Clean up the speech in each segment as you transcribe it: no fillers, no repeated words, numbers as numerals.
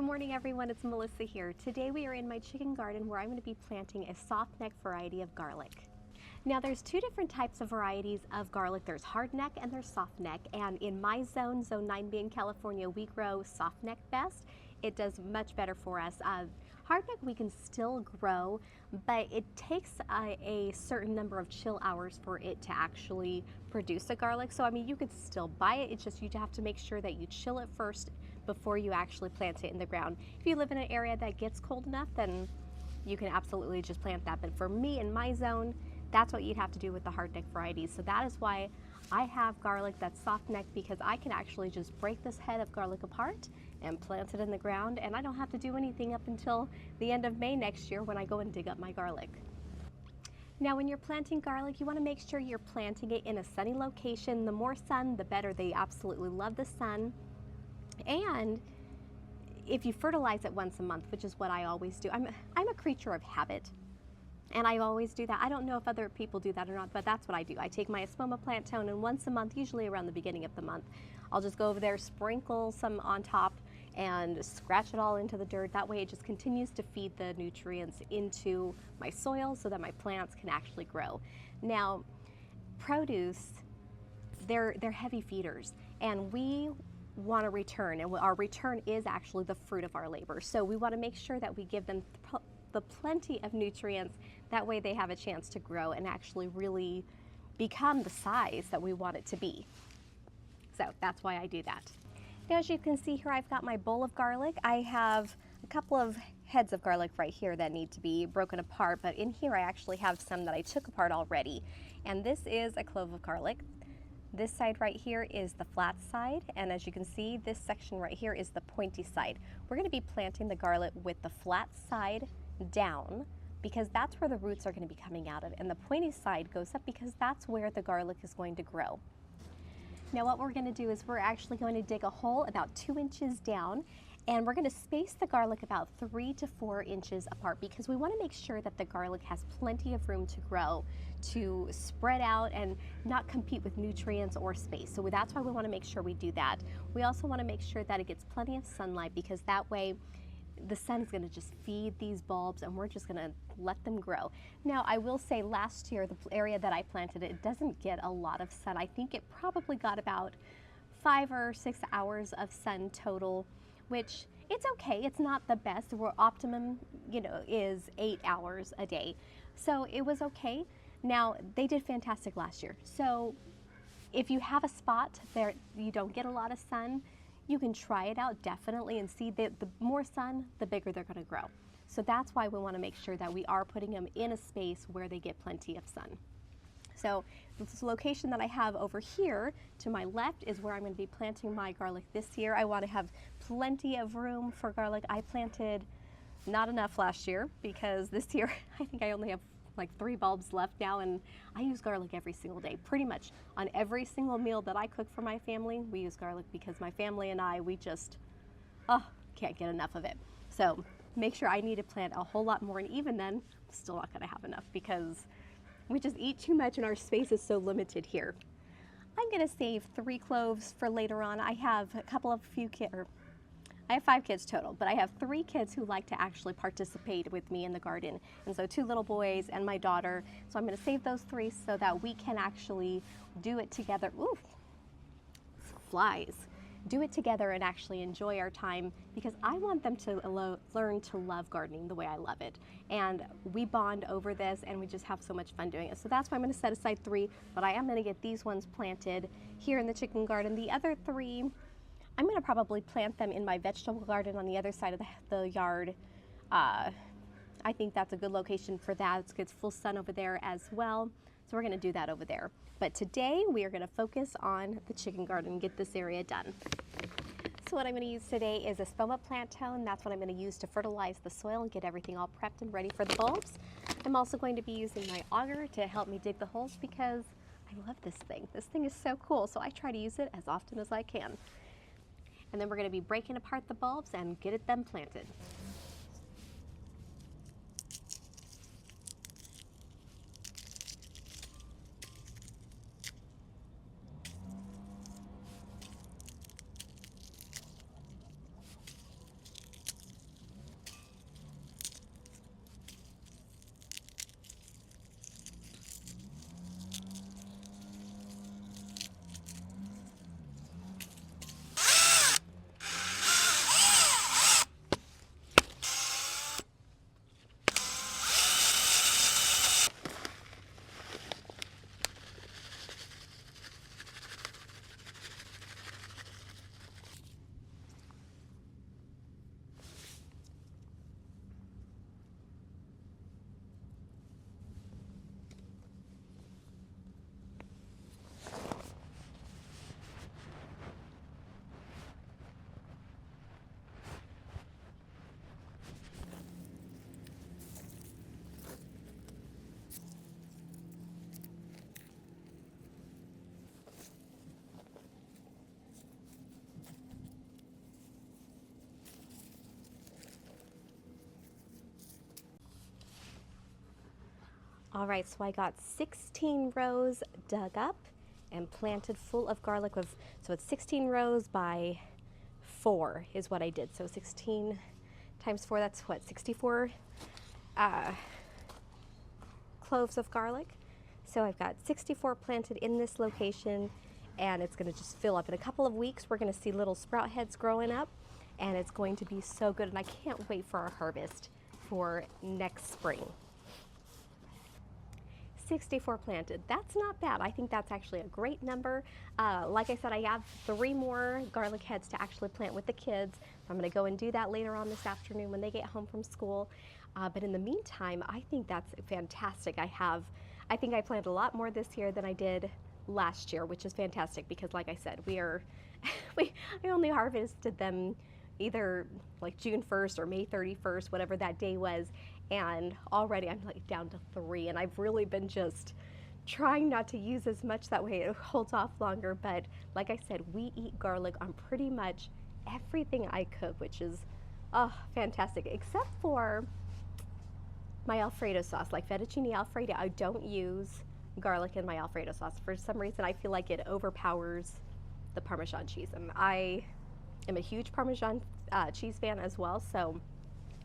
Good morning everyone, it's Melissa here. Today we are in my chicken garden where I'm going to be planting a soft neck variety of garlic. Now there's two different types of varieties of garlic. There's hard neck and there's soft neck, and in my zone, zone 9 being California, we grow soft neck best. It does much better for us. Hard neck we can still grow, but it takes a certain number of chill hours for it to actually produce a garlic. So I mean, you could still buy it, it's just you have to make sure that you chill it first before you actually plant it in the ground. If you live in an area that gets cold enough, then you can absolutely just plant that. But for me in my zone, that's what you'd have to do with the hard neck varieties. So that is why I have garlic that's soft neck, because I can actually just break this head of garlic apart and plant it in the ground, and I don't have to do anything up until the end of May next year when I go and dig up my garlic. Now when you're planting garlic, you want to make sure you're planting it in a sunny location. The more sun, the better. They absolutely love the sun. And if you fertilize it once a month, which is what I always do, I'm a creature of habit, and I always do that. I don't know if other people do that or not, but that's what I do. I take my espoma plant tone, and once a month, usually around the beginning of the month, I'll just go over there, sprinkle some on top, and scratch it all into the dirt. That way it just continues to feed the nutrients into my soil so that my plants can actually grow. Now, produce, they're heavy feeders, and we want a return, and our return is actually the fruit of our labor. So we want to make sure that we give them the plenty of nutrients. That way they have a chance to grow and actually really become the size that we want it to be. So that's why I do that. Now, as you can see here, I've got my bowl of garlic. I have a couple of heads of garlic right here that need to be broken apart, but in here I actually have some that I took apart already. And this is a clove of garlic. This side right here is the flat side, and as you can see, this section right here is the pointy side. We're going to be planting the garlic with the flat side down, because that's where the roots are going to be coming out of, and the pointy side goes up because that's where the garlic is going to grow. Now what we're going to do is we're actually going to dig a hole about 2 inches down, and we're going to space the garlic about 3 to 4 inches apart, because we want to make sure that the garlic has plenty of room to grow, to spread out and not compete with nutrients or space. So that's why we want to make sure we do that. We also want to make sure that it gets plenty of sunlight, because that way the sun is going to just feed these bulbs and we're just going to let them grow. Now I will say, last year the area that I planted it doesn't get a lot of sun. I think it probably got about 5 or 6 hours of sun total, which it's okay. It's not the best. Our optimum, is 8 hours a day. So it was okay. Now they did fantastic last year. So if you have a spot there you don't get a lot of sun, you can try it out definitely and see that the more sun, the bigger they're going to grow. So that's why we want to make sure that we are putting them in a space where they get plenty of sun. So this location that I have over here to my left is where I'm going to be planting my garlic this year. I want to have plenty of room for garlic. I planted not enough last year, because this year I think I only have like 3 bulbs left now, and I use garlic every single day. Pretty much on every single meal that I cook for my family, we use garlic, because my family and I, we just can't get enough of it. So make sure I need to plant a whole lot more, and even then I'm still not going to have enough because we just eat too much and our space is so limited here. I'm going to save 3 cloves for later on. I have I have 5 kids total, but I have 3 kids who like to actually participate with me in the garden. And so 2 little boys and my daughter. So I'm going to save those 3 so that we can actually do it together. Ooh, flies. Do it together and actually enjoy our time, because I want them to learn to love gardening the way I love it. And we bond over this and we just have so much fun doing it. So that's why I'm going to set aside 3, but I am going to get these ones planted here in the chicken garden. The other 3, I'm going to probably plant them in my vegetable garden on the other side of the yard. I think that's a good location for that. It gets full sun over there as well. So we're going to do that over there. But today we are going to focus on the chicken garden and get this area done. So what I'm going to use today is a espoma plant tone. That's what I'm going to use to fertilize the soil and get everything all prepped and ready for the bulbs. I'm also going to be using my auger to help me dig the holes, because I love this thing. This thing is so cool, so I try to use it as often as I can. And then we're going to be breaking apart the bulbs and get them planted. All right, so I got 16 rows dug up and planted full of garlic. So it's 16 rows by 4 is what I did. So 16 times 4, that's what, 64 cloves of garlic. So I've got 64 planted in this location, and it's going to just fill up. In a couple of weeks, we're going to see little sprout heads growing up, and it's going to be so good, and I can't wait for our harvest for next spring. 64 planted. That's not bad. I think that's actually a great number. Like I said, I have 3 more garlic heads to actually plant with the kids. I'm going to go and do that later on this afternoon when they get home from school. But in the meantime, I think that's fantastic. I think I planted a lot more this year than I did last year, which is fantastic because, like I said, I only harvested them either like June 1st or May 31st, whatever that day was, and already I'm like down to 3, and I've really been just trying not to use as much, that way it holds off longer. But like I said, we eat garlic on pretty much everything I cook, which is fantastic, except for my Alfredo sauce. Like fettuccine Alfredo, I don't use garlic in my Alfredo sauce. For some reason, I feel like it overpowers the Parmesan cheese, and I am a huge Parmesan cheese fan as well, so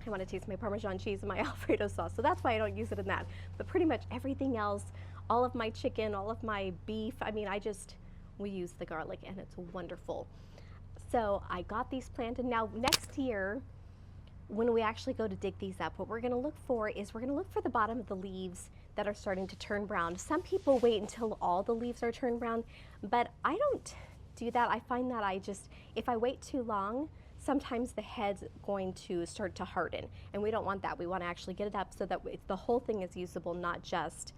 I want to taste my Parmesan cheese in my Alfredo sauce, so that's why I don't use it in that. But pretty much everything else, all of my chicken, all of my beef, I mean, we use the garlic, and it's wonderful. So I got these planted. Now next year, when we actually go to dig these up, what we're going to look for is the bottom of the leaves that are starting to turn brown. Some people wait until all the leaves are turned brown, but I don't do that. I find that if I wait too long, sometimes the head's going to start to harden, and we don't want that. We want to actually get it up so that the whole thing is usable, not just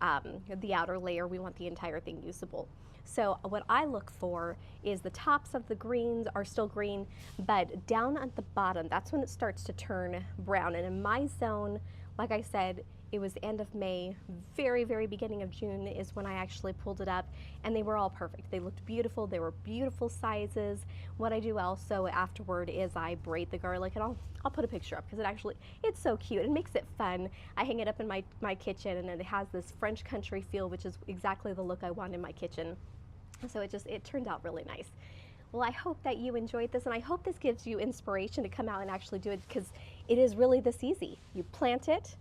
the outer layer. We want the entire thing usable. So what I look for is the tops of the greens are still green, but down at the bottom, that's when it starts to turn brown. And in my zone, like I said, it was end of May, very, very beginning of June is when I actually pulled it up, and they were all perfect. They looked beautiful. They were beautiful sizes. What I do also afterward is I braid the garlic, and I'll put a picture up because it's so cute. It makes it fun. I hang it up in my kitchen, and it has this French country feel, which is exactly the look I want in my kitchen. So it turned out really nice. Well, I hope that you enjoyed this, and I hope this gives you inspiration to come out and actually do it, because it is really this easy. You plant it,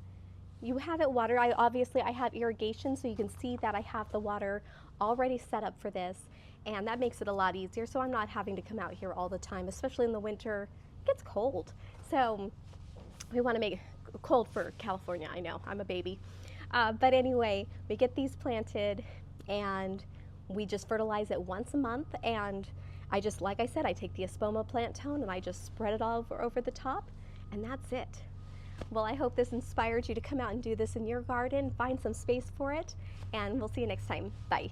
you have it watered. I have irrigation, so you can see that I have the water already set up for this, and that makes it a lot easier, so I'm not having to come out here all the time, especially in the winter. It gets cold, so we want to make it cold for California. I know, I'm a baby. But anyway, we get these planted, and we just fertilize it once a month, and like I said, I take the Espoma plant tone and I just spread it all over the top, and that's it. Well, I hope this inspired you to come out and do this in your garden, find some space for it, and we'll see you next time. Bye.